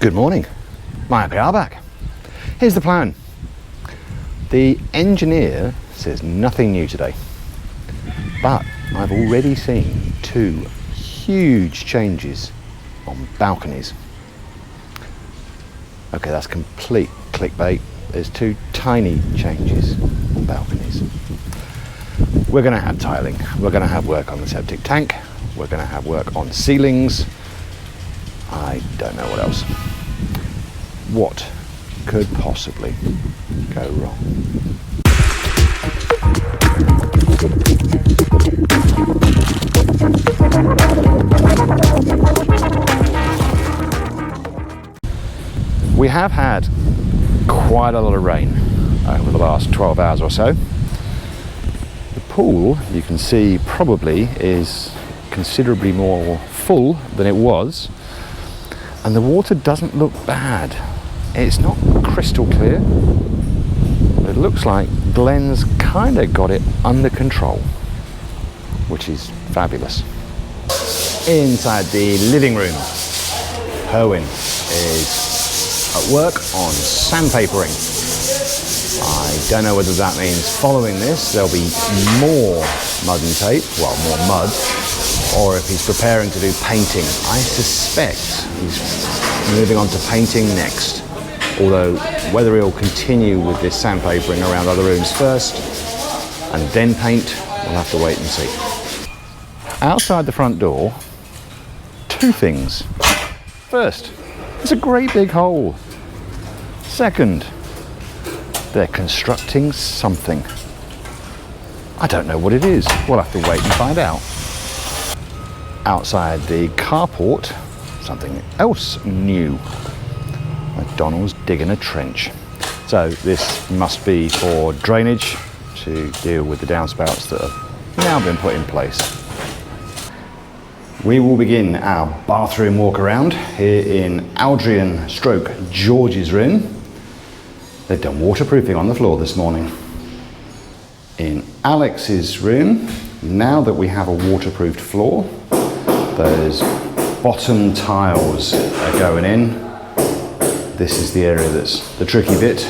Good morning, my happy hour back. Here's the plan. The engineer says nothing new today, but I've already seen two huge changes on balconies. Okay, that's complete clickbait. There's two tiny changes on balconies. We're going to have tiling, we're going to have work on the septic tank, we're going to have work on ceilings. I don't know what else. What could possibly go wrong? We have had quite a lot of rain over the last 12 hours or so. The pool, you can see, probably is considerably more full than it was, and the water doesn't look bad. It's not crystal clear, but it looks like Glenn's kind of got it under control, which is fabulous. Inside the living room, Herwin is at work on sandpapering. I don't know whether that means following this there'll be more mud and tape, well, more mud, or if he's preparing to do painting. I suspect he's moving on to painting next. Although whether he'll continue with this sandpapering around other rooms first and then paint, we'll have to wait and see. Outside the front door, two things. First, it's a great big hole. Second, they're constructing something. I don't know what it is. We'll have to wait and find out. Outside the carport, something else new. McDonald's digging a trench. So this must be for drainage to deal with the downspouts that have now been put in place. We will begin our bathroom walk around here in Aldrian / George's room. They've done waterproofing on the floor this morning. In Alex's room, now that we have a waterproofed floor, those bottom tiles are going in. This is the area that's the tricky bit.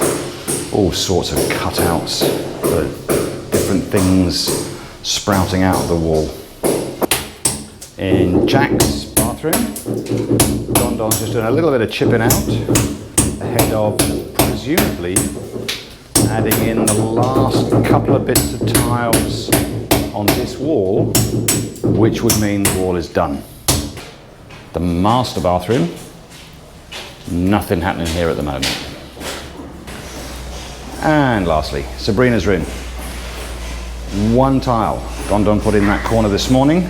All sorts of cutouts for different things sprouting out of the wall. In Jack's bathroom, Don Don's just doing a little bit of chipping out ahead of presumably adding in the last couple of bits of tiles on this wall, which would mean the wall is done. The master bathroom, nothing happening here at the moment. And lastly, Sabrina's room. One tile Don put in that corner this morning,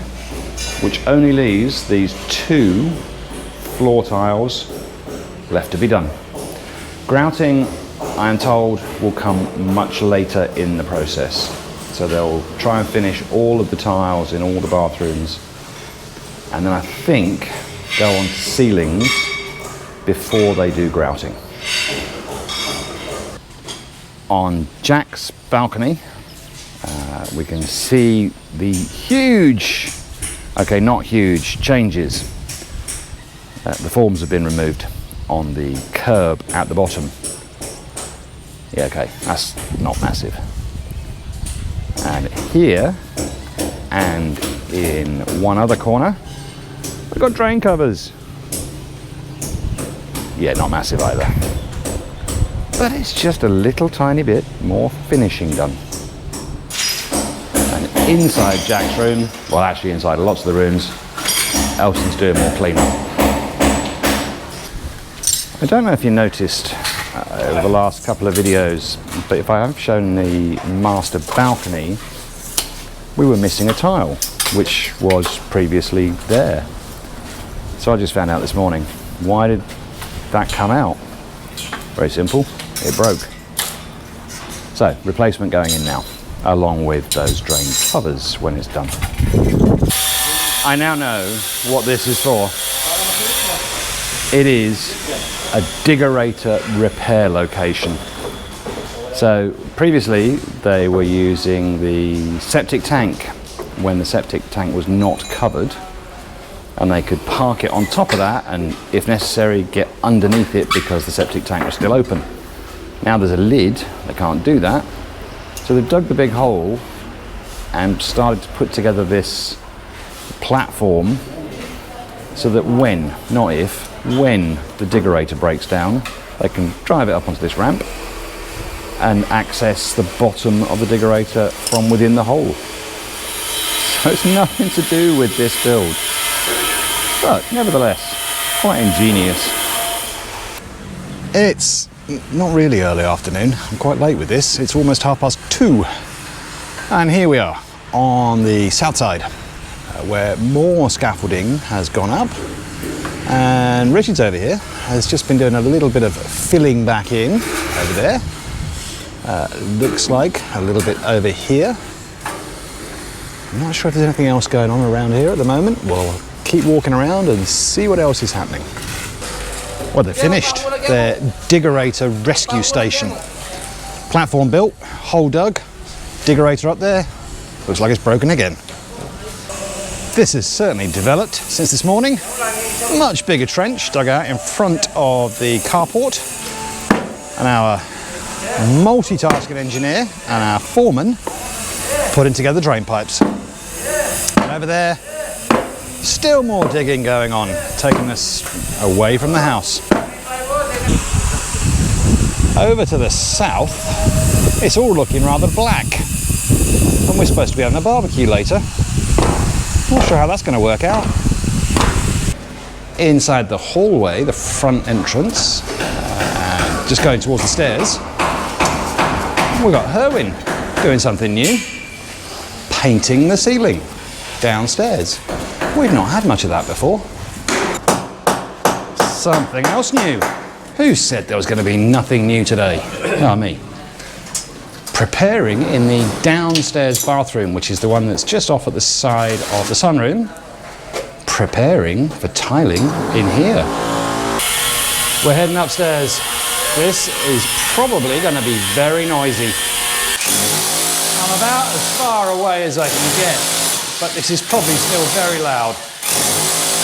which only leaves these two floor tiles left to be done. Grouting, I am told, will come much later in the process. So they'll try and finish all of the tiles in all the bathrooms, and then I think go on to ceilings before they do grouting. On Jack's balcony, we can see the huge, okay, not huge, changes. The forms have been removed on the curb at the bottom. Yeah, okay, that's not massive. And here, and in one other corner, we've got drain covers. Yeah, not massive either. But it's just a little tiny bit more finishing done. And inside Jack's room, well, actually inside lots of the rooms, Elson's doing more cleanup. I don't know if you noticed over the last couple of videos, but if I have shown the master balcony, we were missing a tile, which was previously there. So I just found out this morning, why did that come out? Very simple, it broke. So replacement going in now, along with those drain covers when it's done. I now know what this is for. It is a diggerator repair location. So previously they were using the septic tank when the septic tank was not covered, and they could park it on top of that and, if necessary, get underneath it because the septic tank was still open. Now there's a lid, they can't do that. So they've dug the big hole and started to put together this platform so that when, not if, when the diggerator breaks down, they can drive it up onto this ramp and access the bottom of the diggerator from within the hole. So it's nothing to do with this build, but nevertheless, quite ingenious. It's not really early afternoon, I'm quite late with this, it's almost 2:30. And here we are on the south side, where more scaffolding has gone up. And Richard's over here, has just been doing a little bit of filling back in over there. Looks like a little bit over here. I'm not sure if there's anything else going on around here at the moment. We'll keep walking around and see what else is happening. Well, they finished their diggerator rescue station. Platform built, hole dug, diggerator up there. Looks like it's broken again. This has certainly developed since this morning. Much bigger trench dug out in front of the carport. And our multitasking engineer and our foreman putting together drain pipes. And over there, still more digging going on, taking us away from the house. Over to the south, it's all looking rather black. And we're supposed to be having a barbecue later. Not sure how that's going to work out. Inside the hallway, the front entrance, just going towards the stairs, we've got Herwin doing something new. Painting the ceiling downstairs. We've not had much of that before. Something else new. Who said there was going to be nothing new today? Oh, me. Preparing in the downstairs bathroom, which is the one that's just off at the side of the sunroom. Preparing for tiling in here. We're heading upstairs. This is probably going to be very noisy. I'm about as far away as I can get, but this is probably still very loud.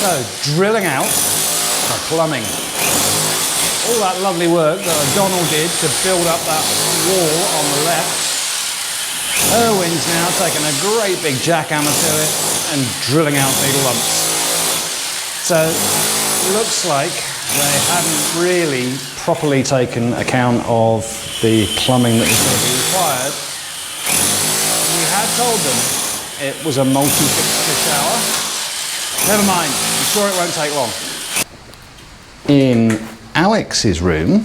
So, drilling out for plumbing. All that lovely work that Donald did to build up that wall on the left. Erwin's now taking a great big jackhammer to it and drilling out big lumps. So, it looks like they hadn't really properly taken account of the plumbing that was going to be required. We had told them it was a multi-fixture shower. Never mind, I'm sure it won't take long. In Alex's room,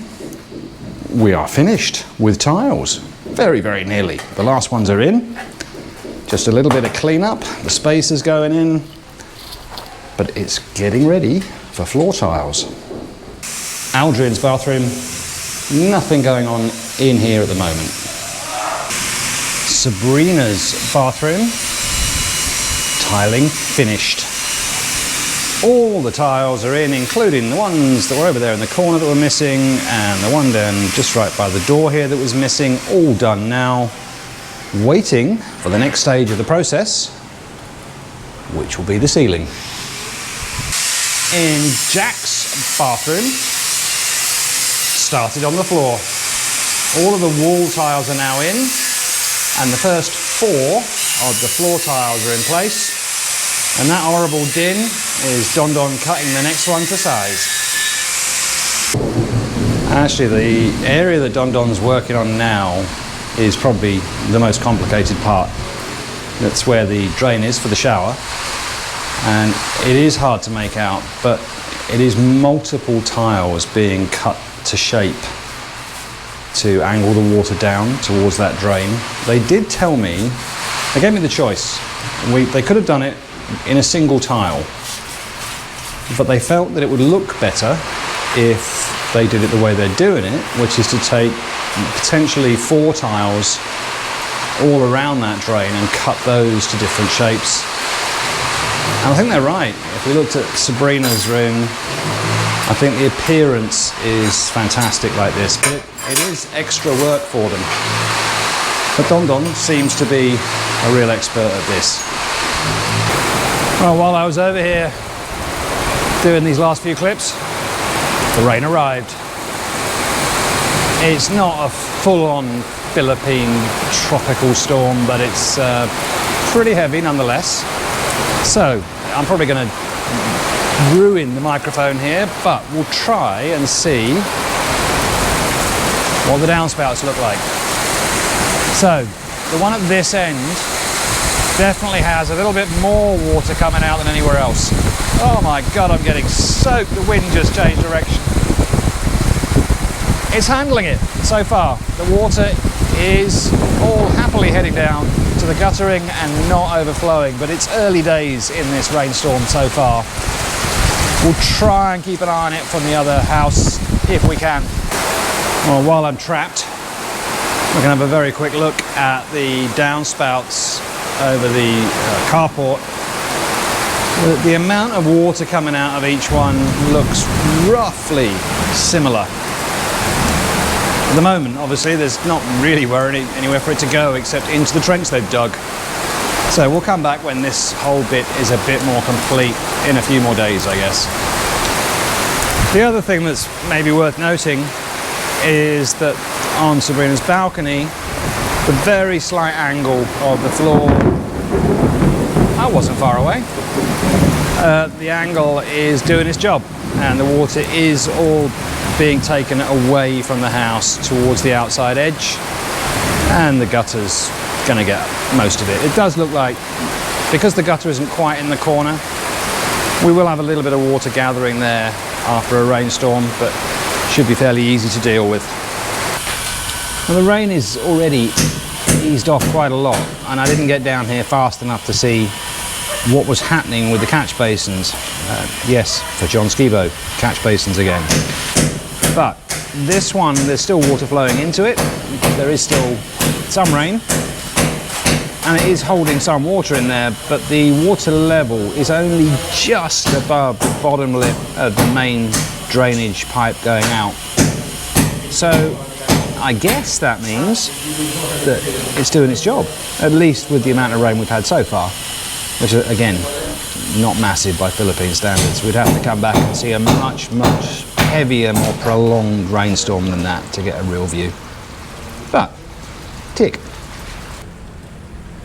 we are finished with tiles. Very, very nearly. The last ones are in. Just a little bit of clean-up. The space is going in. But it's getting ready for floor tiles. Aldrin's bathroom, nothing going on in here at the moment. Sabrina's bathroom, tiling finished. All the tiles are in, including the ones that were over there in the corner that were missing, and the one down just right by the door here that was missing. All done now. Waiting for the next stage of the process, which will be the ceiling. In Jack's bathroom, started on the floor. All of the wall tiles are now in, and the first 4 of the floor tiles are in place. And that horrible din is Don Don cutting the next one to size. Actually, the area that Don Don's working on now is probably the most complicated part. That's where the drain is for the shower. And it is hard to make out, but it is multiple tiles being cut to shape to angle the water down towards that drain. They did tell me, they gave me the choice. They could have done it in a single tile, but they felt that it would look better if they did it the way they're doing it, which is to take potentially 4 tiles all around that drain and cut those to different shapes. And I think they're right. If we looked at Sabrina's room, I think the appearance is fantastic like this, but it is extra work for them. But Don Don seems to be a real expert at this. Well, while I was over here doing these last few clips, the rain arrived. It's not a full-on Philippine tropical storm, but it's pretty heavy nonetheless. So I'm probably going to ruin the microphone here, but we'll try and see what the downspouts look like. So the one at this end definitely has a little bit more water coming out than anywhere else. Oh my God, I'm getting soaked. The wind just changed direction. It's handling it so far. The water is all happily heading down to the guttering and not overflowing, but it's early days in this rainstorm so far. We'll try and keep an eye on it from the other house if we can. Well, while I'm trapped, we're going to have a very quick look at the downspouts over the carport. The amount of water coming out of each one looks roughly similar. At the moment, obviously, there's not really anywhere for it to go except into the trench they've dug. So we'll come back when this whole bit is a bit more complete in a few more days, I guess. The other thing that's maybe worth noting is that on Sabrina's balcony, the very slight angle of the floor, I wasn't far away. The angle is doing its job, and the water is all being taken away from the house towards the outside edge, and the gutter's going to get most of it. It does look like, because the gutter isn't quite in the corner, we will have a little bit of water gathering there after a rainstorm, but should be fairly easy to deal with. Well, the rain is already eased off quite a lot, and I didn't get down here fast enough to see what was happening with the catch basins. Yes, for John Skibo, catch basins again. But this one, there's still water flowing into it. There is still some rain, and it is holding some water in there, but the water level is only just above the bottom lip of the main drainage pipe going out. So I guess that means that it's doing its job, at least with the amount of rain we've had so far, which is, again, not massive by Philippine standards. We'd have to come back and see a much, much heavier, more prolonged rainstorm than that to get a real view. But, tick.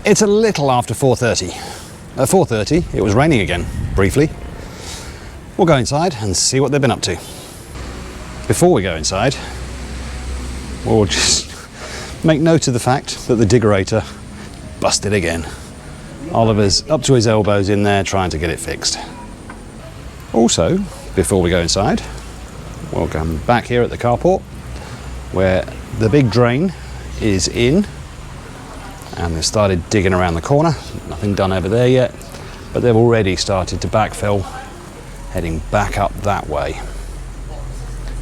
It's a little after 4:30. At 4:30, it was raining again, briefly. We'll go inside and see what they've been up to. Before we go inside, we'll just make note of the fact that the diggerator busted again. Oliver's up to his elbows in there trying to get it fixed. Also, before we go inside, we'll come back here at the carport where the big drain is in, and they've started digging around the corner. Nothing done over there yet, but they've already started to backfill, heading back up that way.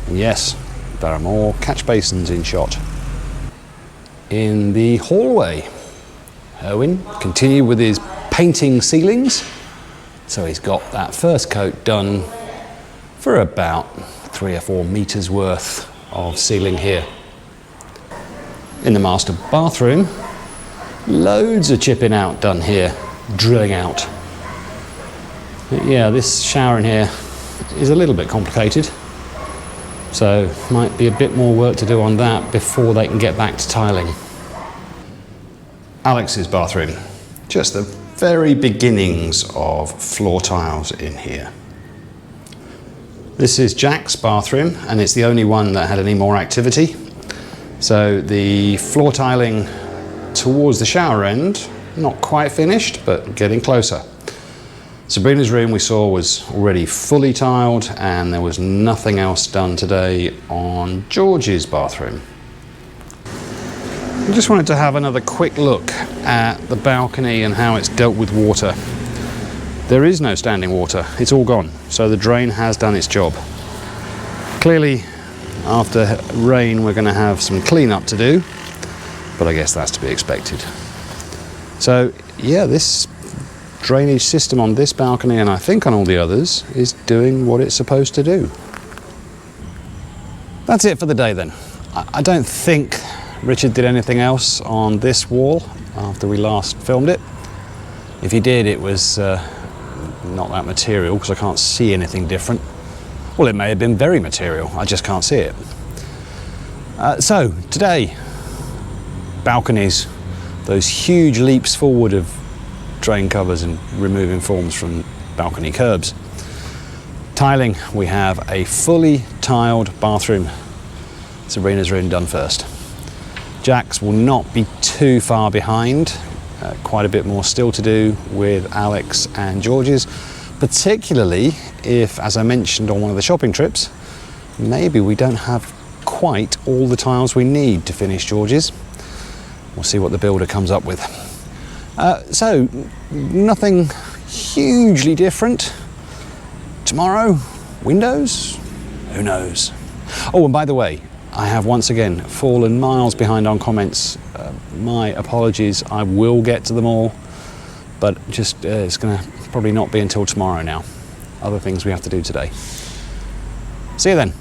And yes, there are more catch basins in shot. In the hallway, Erwin continued with his painting ceilings. So he's got that first coat done for about 3 or 4 meters worth of ceiling here. In the master bathroom, loads of chipping out done here, drilling out. Yeah, this shower in here is a little bit complicated, so might be a bit more work to do on that before they can get back to tiling. Alex's bathroom, just the very beginnings of floor tiles in here. This is Jack's bathroom, and it's the only one that had any more activity. So the floor tiling towards the shower end, not quite finished, but getting closer. Sabrina's room we saw was already fully tiled, and there was nothing else done today on George's bathroom. I just wanted to have another quick look at the balcony and how it's dealt with water. There is no standing water, it's all gone, so the drain has done its job. Clearly, after rain we're going to have some clean-up to do, but I guess that's to be expected. So yeah, this drainage system on this balcony, and I think on all the others, is doing what it's supposed to do. That's it for the day then. I don't think Richard did anything else on this wall after we last filmed it. If he did, it was not that material because I can't see anything different. Well, it may have been very material, I just can't see it. So today, balconies, those huge leaps forward of drain covers and removing forms from balcony curbs. Tiling, we have a fully tiled bathroom. Sabrina's room done first. Jack's will not be too far behind. Quite a bit more still to do with Alex and George's, particularly if, as I mentioned on one of the shopping trips, maybe we don't have quite all the tiles we need to finish George's. We'll see what the builder comes up with. So, nothing hugely different. Tomorrow, windows? Who knows? Oh, and by the way, I have once again fallen miles behind on comments. My apologies, I will get to them all, but just it's going to probably not be until tomorrow now. Other things we have to do today. See you then.